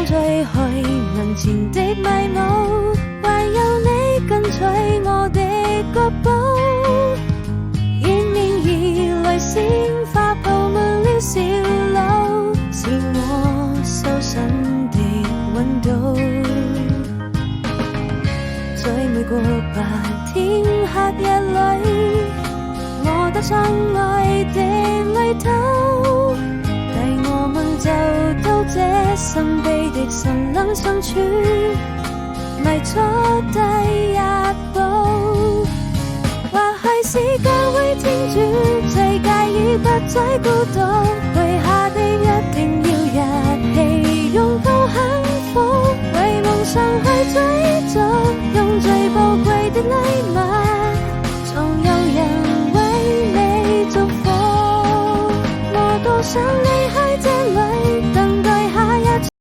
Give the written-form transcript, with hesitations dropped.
風吹去門前的迷霧，唯有你跟隨我的腳步，迎面而來鮮花佈滿了小路，是我修身的溫度。在每個白天黑夜裏，我踏上愛的旅途，帶我們走到這神秘的森林深處，邁出第一步。或許是教會天主最介意不再孤獨，許下的一定要一起擁抱幸福，為夢想去追逐，用最寶貴的禮物，總有人為你祝福。我多想